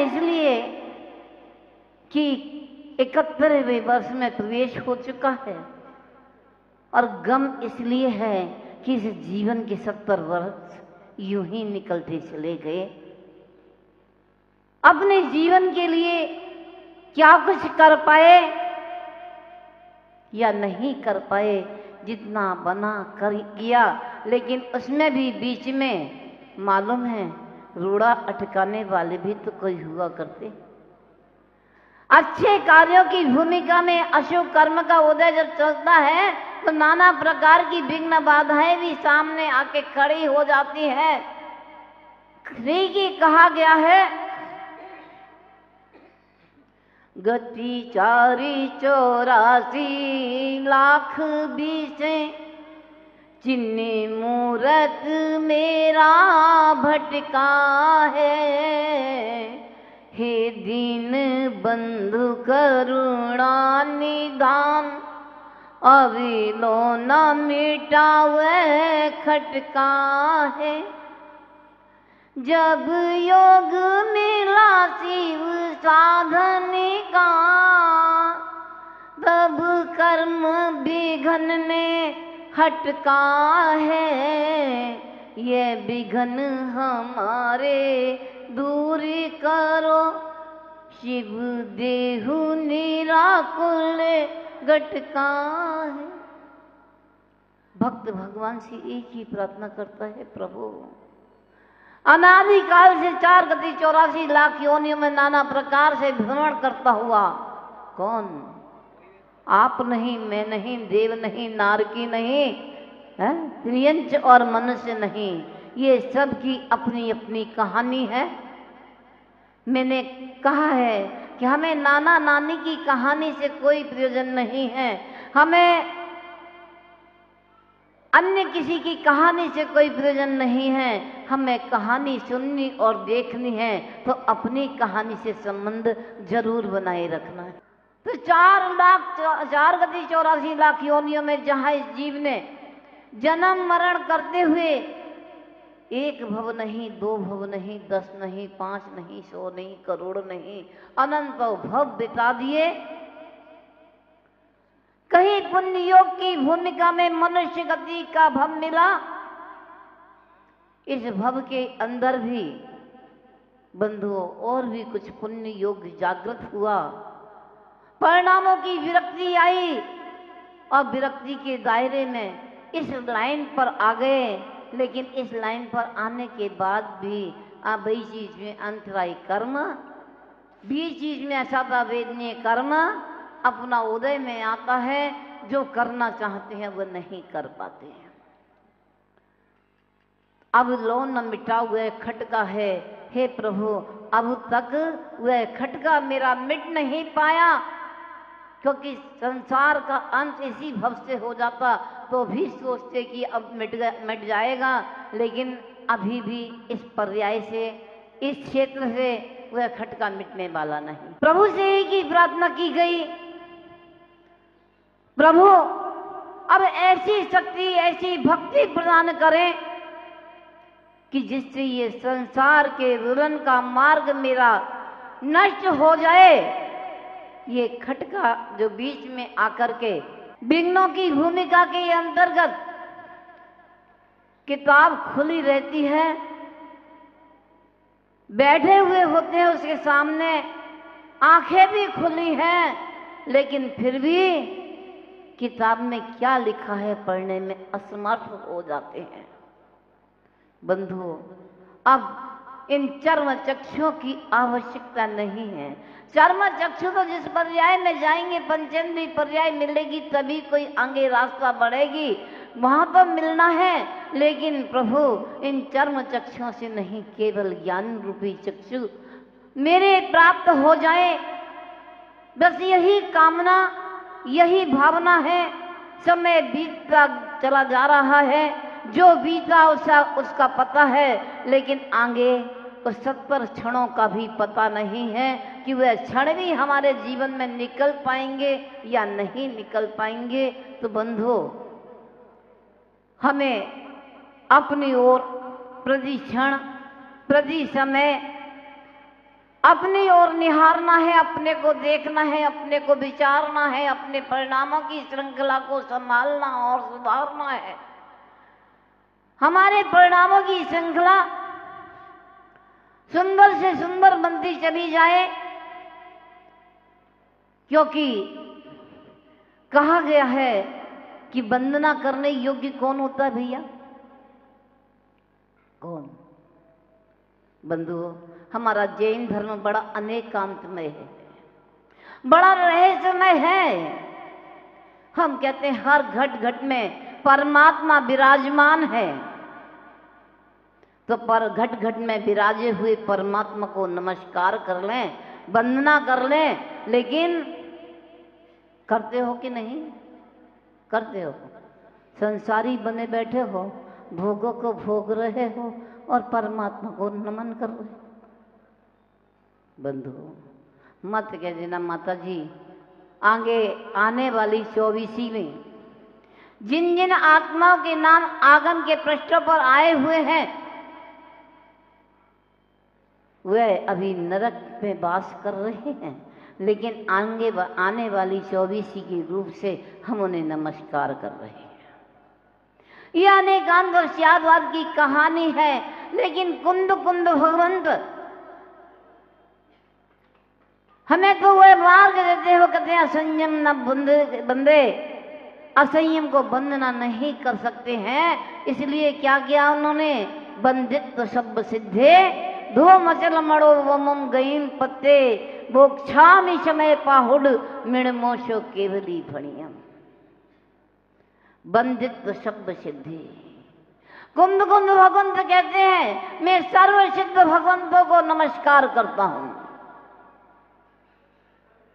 इसलिए कि 71वें वर्ष में प्रवेश हो चुका है, और गम इसलिए है कि इस जीवन के 70 वर्ष यूं ही निकलते चले गए। अपने जीवन के लिए क्या कुछ कर पाए या नहीं कर पाए, जितना बना कर किया, लेकिन उसमें भी बीच में मालूम है रूड़ा अटकाने वाले भी तो कोई हुआ करते। अच्छे कार्यों की भूमिका में अशुभ कर्म का उदय जब चलता है तो नाना प्रकार की विघ्न बाधाएं भी सामने आके खड़ी हो जाती है। ठीक कहा गया है, गति 484 लाख बीसे, चिन्ह मूरत मेरा भटका है। हे दीन बंधु करुणा निदान, अविलो न मिटावे खटका है। जब योग मिला शिव साधन का, तब कर्म विघ्न ने हटका है। ये विघ्न हमारे दूर करो, शिव देहु निराकुल गटका है। भक्त भगवान से एक ही प्रार्थना करता है, प्रभु अनादिकाल से 4 गति 84 लाख योनियों में नाना प्रकार से भ्रमण करता हुआ कौन? आप नहीं, मैं नहीं, देव नहीं, नारकी नहीं, त्रियंच और मनुष्य नहीं, ये सब की अपनी अपनी कहानी है। मैंने कहा है कि हमें नाना नानी की कहानी से कोई प्रयोजन नहीं है, हमें अन्य किसी की कहानी से कोई प्रयोजन नहीं है। हमें कहानी सुननी और देखनी है तो अपनी कहानी से संबंध जरूर बनाए रखना है। तो 4 गति 84 लाख योनियों में जहां इस जीव ने जन्म मरण करते हुए 1 भव नहीं, 2 भव नहीं, 10 नहीं, 5 नहीं, 100 नहीं, करोड़ नहीं, अनंत भव बिता दिए। कहीं पुण्य योग की भूमिका में मनुष्य गति का भव मिला, इस भव के अंदर भी बंधुओं और भी कुछ पुण्य योग जागृत हुआ, परिणामों की विरक्ति आई और विरक्ति के दायरे में इस लाइन पर आ गए। लेकिन इस लाइन पर आने के बाद भी बीच चीज में अंतरायी कर्म, बीच चीज में असाधा वेदनीय कर्म अपना उदय में आता है। जो करना चाहते हैं वो नहीं कर पाते हैं। अब लो न मिटा वह खटका है, हे प्रभु अब तक वह खटका मेरा मिट नहीं पाया, क्योंकि संसार का अंत इसी भव से हो जाता तो भी सोचते कि अब मिट जाएगा, लेकिन अभी भी इस पर्याय से, इस क्षेत्र से वह खटका मिटने वाला नहीं। प्रभु से एक ही प्रार्थना की गई, प्रभु अब ऐसी शक्ति, ऐसी भक्ति प्रदान करें कि जिससे ये संसार के रुदन का मार्ग मेरा नष्ट हो जाए। ये खटका जो बीच में आकर के विघ्नों की भूमिका के अंतर्गत किताब खुली रहती है, बैठे हुए होते हैं उसके सामने, आंखें भी खुली हैं, लेकिन फिर भी किताब में क्या लिखा है पढ़ने में असमर्थ हो जाते हैं। बंधुओं, अब इन चर्म चक्षुओं की आवश्यकता नहीं है। चर्म चक्षु तो जिस पर्याय में जाएंगे, पंचेंद्रिय पर्याय मिलेगी तभी कोई आगे रास्ता बढ़ेगी, वहां तो मिलना है। लेकिन प्रभु इन चर्म चक्षुओं से नहीं, केवल ज्ञान रूपी चक्षु मेरे प्राप्त हो जाए, बस यही कामना, यही भावना है। समय बीतता चला जा रहा है, जो बीता उसका पता है, लेकिन आगे उस 70 क्षणों का भी पता नहीं है कि वह क्षण भी हमारे जीवन में निकल पाएंगे या नहीं निकल पाएंगे। तो बंधुओं, हमें अपनी ओर प्रति क्षण, प्रति समय अपनी ओर निहारना है, अपने को देखना है, अपने को विचारना है, अपने परिणामों की श्रृंखला को संभालना और सुधारना है। हमारे परिणामों की श्रृंखला सुंदर से सुंदर बनती चली जाए, क्योंकि कहा गया है कि वंदना करने योग्य कौन होता है भैया? कौन? बंधुओं, हमारा जैन धर्म बड़ा अनेकांतमय है, बड़ा रहस्यमय है। हम कहते हैं हर घट घट में परमात्मा विराजमान है, तो पर घट घट में विराजे हुए परमात्मा को नमस्कार कर लें, वंदना कर लें, लेकिन करते हो कि नहीं करते हो? संसारी बने बैठे हो, भोगों को भोग रहे हो और परमात्मा को नमन कर रहे हो। बंधु मत कह देना माता जी, आगे आने वाली 24वीं में जिन जिन आत्माओं के नाम आगम के पृष्ठों पर आए हुए हैं, वे अभी नरक में वास कर रहे हैं, लेकिन आने वाली 24वीं के रूप से हम उन्हें नमस्कार कर रहे हैं। यह अनेकांत और स्यादवाद की कहानी है, लेकिन कुंद कुंद भगवंत हमें तो वह मार्ग देते हो, कहते हैं असंयम न बंदे, असंयम को बंधना नहीं कर सकते हैं। इसलिए क्या किया उन्होंने? बंदित्व शब्द सिद्धे धो मचल मड़ो वमम गईन पत्ते बोक्षामि समय पाहुड मिणमोशो केवली फणियम। बंदित्व शब्द सिद्धि। कुंद कुंद भगवंत कहते हैं मैं सर्व सिद्ध भगवंतों को नमस्कार करता हूं।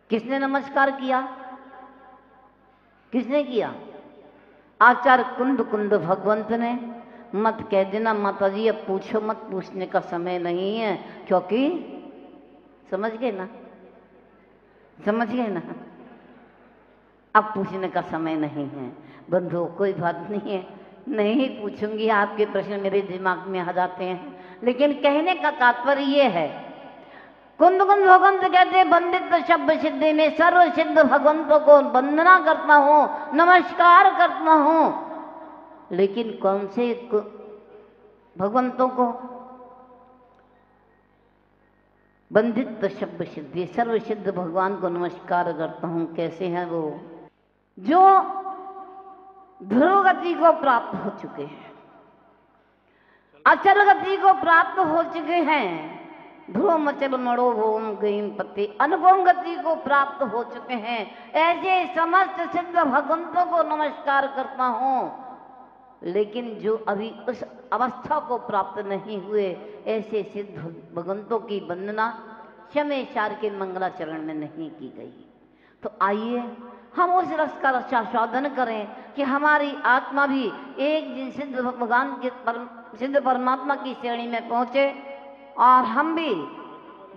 किसने नमस्कार किया? किसने किया? आचार्य कुंद कुंद भगवंत ने। मत कह देना माता जी अब पूछो मत, पूछने का समय नहीं है, क्योंकि समझ गए ना, समझ गए ना, अब पूछने का समय नहीं है। बंधुओं कोई बात नहीं है, नहीं पूछूंगी, आपके प्रश्न मेरे दिमाग में आ जाते हैं, लेकिन कहने का तात्पर्य ये है, कुंद कुंद भगवंत कहते बंदित शब्द सिद्धि में सर्व सिद्ध भगवंतों को वंदना करता हूं, नमस्कार करता हूं, लेकिन कौन से भगवंतों को? बंदित शब्द सिद्धि, सर्व सिद्ध भगवान को नमस्कार करता हूं। कैसे हैं वो? जो ध्रुव गति को प्राप्त हो चुके हैं, अचल गति को प्राप्त हो चुके हैं, ध्रुव मचल मड़ो भोम गईम पति, अनुपम गति को प्राप्त हो चुके हैं। ऐसे समस्त सिद्ध भगवंतों को नमस्कार करता हूं, लेकिन जो अभी उस अवस्था को प्राप्त नहीं हुए, ऐसे सिद्ध भगवंतों की वंदना शमेशार के मंगलाचरण में नहीं की गई। तो आइए हम उस रस का रसास्वादन करें कि हमारी आत्मा भी एक दिन सिद्ध भगवान के सिद्ध परमात्मा की श्रेणी में पहुंचे, और हम भी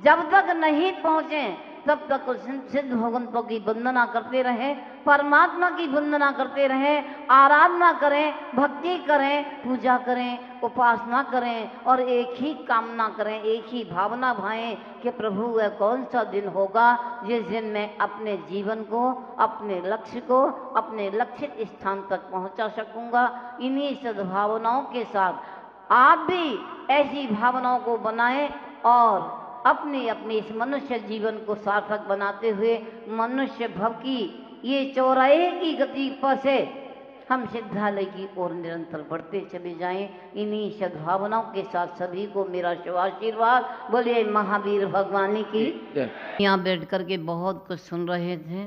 जब तक नहीं पहुंचे तब तक सिद्ध भगवंतों की वंदना करते रहें, परमात्मा की वंदना करते रहें, आराधना करें, भक्ति करें, पूजा करें, उपासना करें, और एक ही कामना करें, एक ही भावना भाएं कि प्रभु वह कौन सा दिन होगा जिस दिन मैं अपने जीवन को, अपने लक्ष्य को, अपने लक्षित स्थान तक पहुंचा सकूंगा। इन्हीं सद्भावनाओं के साथ आप भी ऐसी भावनाओं को बनाएं और अपने अपने इस मनुष्य जीवन को सार्थक बनाते हुए मनुष्य भव की ये चौराहे की गति पर से हम सिद्धालय की ओर निरंतर बढ़ते चले जाएं। इन्हीं सद्भावनाओं के साथ सभी को मेरा शुभाशीर्वाद। बोलिए महावीर भगवान की। यहाँ बैठ करके बहुत कुछ सुन रहे थे,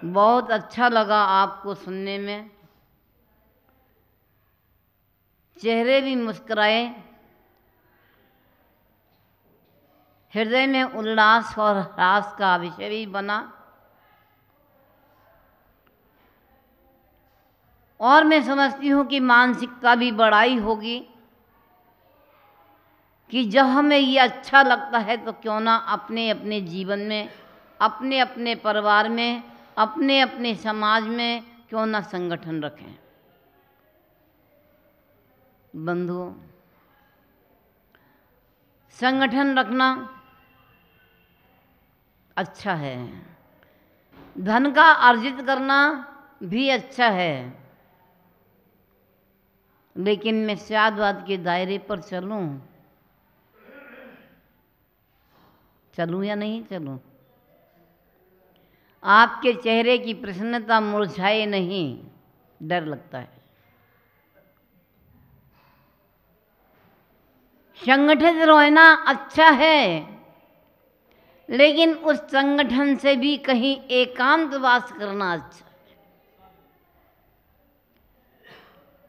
बहुत अच्छा लगा आपको सुनने में, चेहरे भी मुस्कुराए, हृदय में उल्लास और ह्रास का विषय भी बना, और मैं समझती हूँ कि मानसिकता भी बढ़ाई होगी कि जब हमें ये अच्छा लगता है तो क्यों ना अपने अपने जीवन में, अपने अपने परिवार में, अपने अपने समाज में क्यों ना संगठन रखें। बंधुओं, संगठन रखना अच्छा है, धन का अर्जित करना भी अच्छा है, लेकिन मैं शादवाद के दायरे पर चलूं या नहीं चलूं? आपके चेहरे की प्रसन्नता मुरझाए नहीं, डर लगता है। संगठित रहना अच्छा है, लेकिन उस संगठन से भी कहीं एकांतवास करना अच्छा है।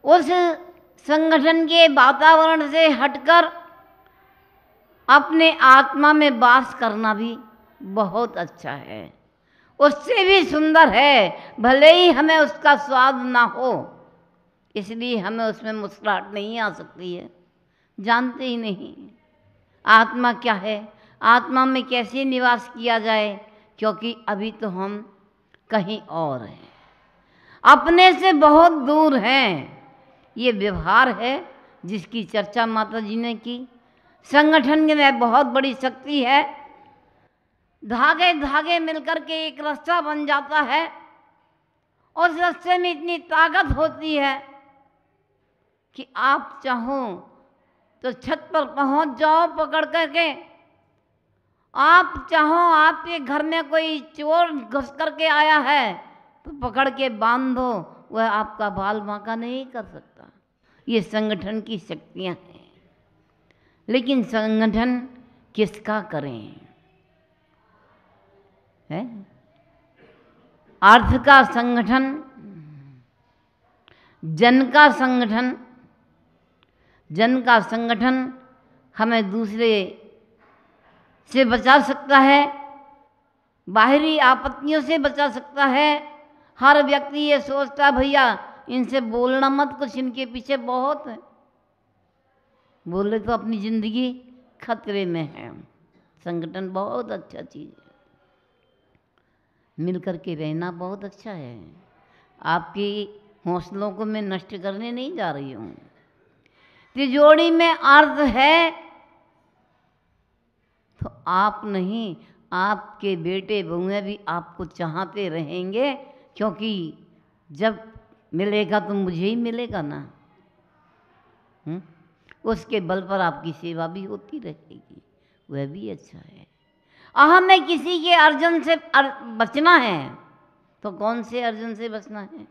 उस संगठन के वातावरण से हटकर अपने आत्मा में वास करना भी बहुत अच्छा है, उससे भी सुंदर है। भले ही हमें उसका स्वाद ना हो, इसलिए हमें उसमें मुस्कुराहट नहीं आ सकती है, जानते ही नहीं आत्मा क्या है, आत्मा में कैसे निवास किया जाए, क्योंकि अभी तो हम कहीं और हैं, अपने से बहुत दूर हैं। ये व्यवहार है जिसकी चर्चा माता जी ने की। संगठन में बहुत बड़ी शक्ति है, धागे धागे मिलकर के एक रास्ता बन जाता है, और उस रास्ते में इतनी ताकत होती है कि आप चाहो तो छत पर पहुंच जाओ पकड़ करके, आप चाहो आपके घर में कोई चोर घुस करके आया है तो पकड़ के बांध दो, वह आपका बाल बांका नहीं कर सकता। ये संगठन की शक्तियां हैं, लेकिन संगठन किसका करें? है अर्थ का संगठन, जन का संगठन। जन का संगठन हमें दूसरे से बचा सकता है, बाहरी आपत्तियों से बचा सकता है। हर व्यक्ति ये सोचता भैया इनसे बोलना मत, कुछ इनके पीछे बहुत है, बोले तो अपनी जिंदगी खतरे में है। संगठन बहुत अच्छा चीज़ है, मिलकर के रहना बहुत अच्छा है। आपकी हौसलों को मैं नष्ट करने नहीं जा रही हूँ। तिजोरी में अर्थ है तो आप नहीं, आपके बेटे बहुएं भी आपको चाहते रहेंगे, क्योंकि जब मिलेगा तो मुझे ही मिलेगा ना। उसके बल पर आपकी सेवा भी होती रहेगी, वह भी अच्छा है। हमें किसी के अर्जन से बचना है तो कौन से अर्जन से बचना है?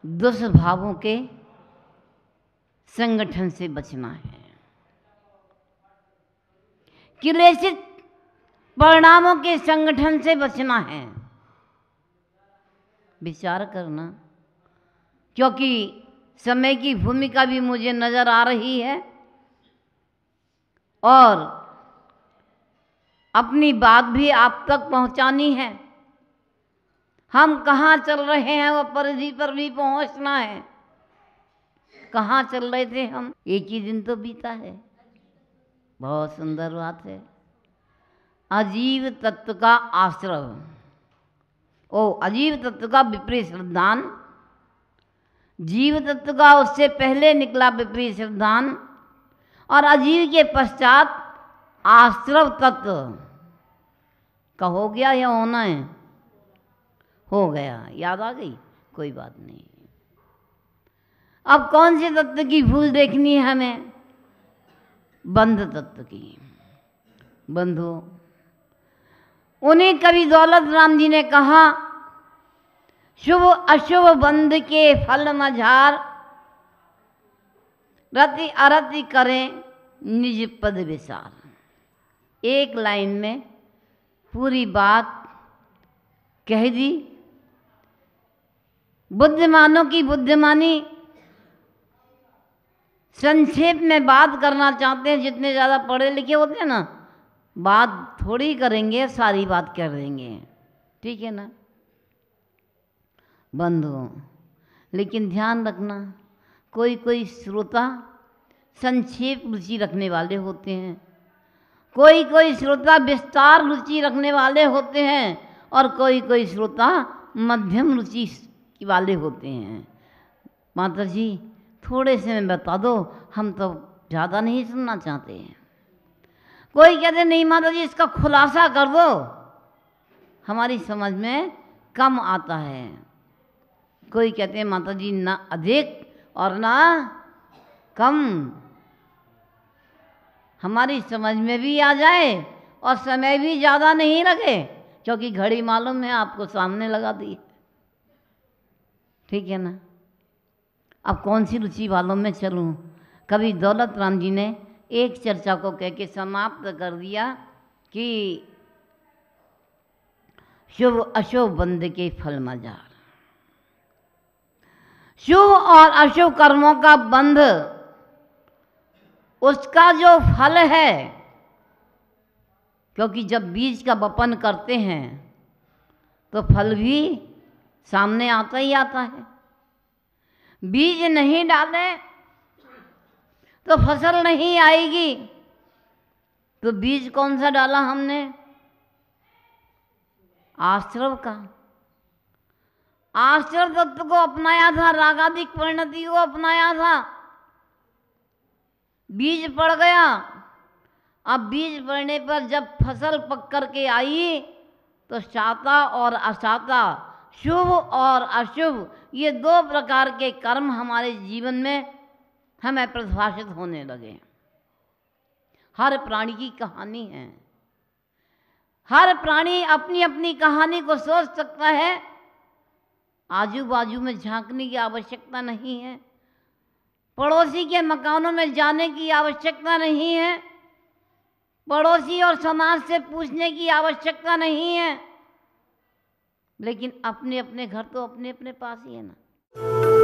दुष्भावों के संगठन से बचना है, क्लेशित परिणामों के संगठन से बचना है। विचार करना, क्योंकि समय की भूमिका भी मुझे नजर आ रही है और अपनी बात भी आप तक पहुंचानी है। हम कहाँ चल रहे हैं वह परिधि पर भी पहुंचना है। कहाँ चल रहे थे हम? एक ही दिन तो बीता है। बहुत सुंदर बात है। अजीव तत्व का आश्रय, अजीव तत्व का विपरीत श्रद्धान, जीव तत्व का उससे पहले निकला विपरीत श्रद्धान, और अजीव के पश्चात आश्रव तत्व का हो गया या होना है? हो गया। याद आ गई? कोई बात नहीं। अब कौन से तत्व की भूल देखनी है हमें? बंध तत्व की। बंधु, उन्हें कवि दौलत राम जी ने कहा, शुभ अशुभ बंध के फल मझार, रति अरति करें निज पद विसार। एक लाइन में पूरी बात कह दी। बुद्धिमानों की बुद्धिमानी, संक्षेप में बात करना चाहते हैं। जितने ज़्यादा पढ़े लिखे होते हैं ना, बात थोड़ी करेंगे, सारी बात कर देंगे, ठीक है ना बंधुओं? लेकिन ध्यान रखना, कोई कोई श्रोता संक्षेप रुचि रखने वाले होते हैं, कोई कोई श्रोता विस्तार रुचि रखने वाले होते हैं, और कोई कोई श्रोता मध्यम रुचि वाले होते हैं। माता जी थोड़े से में बता दो, हम तो ज़्यादा नहीं सुनना चाहते हैं। कोई कहते नहीं माता जी इसका खुलासा कर दो, हमारी समझ में कम आता है। कोई कहते हैं माता जी ना अधिक और ना कम, हमारी समझ में भी आ जाए और समय भी ज़्यादा नहीं लगे, क्योंकि घड़ी मालूम है आपको सामने लगा दी। ठीक है ना। अब कौन सी रुचि वालों में चलूं। कभी दौलत राम जी ने एक चर्चा को कह के समाप्त कर दिया कि शुभ अशुभ बंद के फल मजार। शुभ और अशुभ कर्मों का बंध, उसका जो फल है, क्योंकि जब बीज का वपन करते हैं तो फल भी सामने आता ही आता है। बीज नहीं डाले तो फसल नहीं आएगी। तो बीज कौन सा डाला हमने? आश्रव का। आश्रव तत्व को अपनाया था, रागादिक परिणति को अपनाया था, बीज पड़ गया। अब बीज पड़ने पर जब फसल पक कर के आई तो शाता और अशाता, शुभ और अशुभ, ये दो प्रकार के कर्म हमारे जीवन में हमें प्रतिभाषित होने लगे। हर प्राणी की कहानी है, हर प्राणी अपनी अपनी कहानी को सोच सकता है। आजू बाजू में झांकने की आवश्यकता नहीं है, पड़ोसी के मकानों में जाने की आवश्यकता नहीं है, पड़ोसी और समाज से पूछने की आवश्यकता नहीं है, लेकिन अपने अपने घर तो अपने अपने पास ही है ना।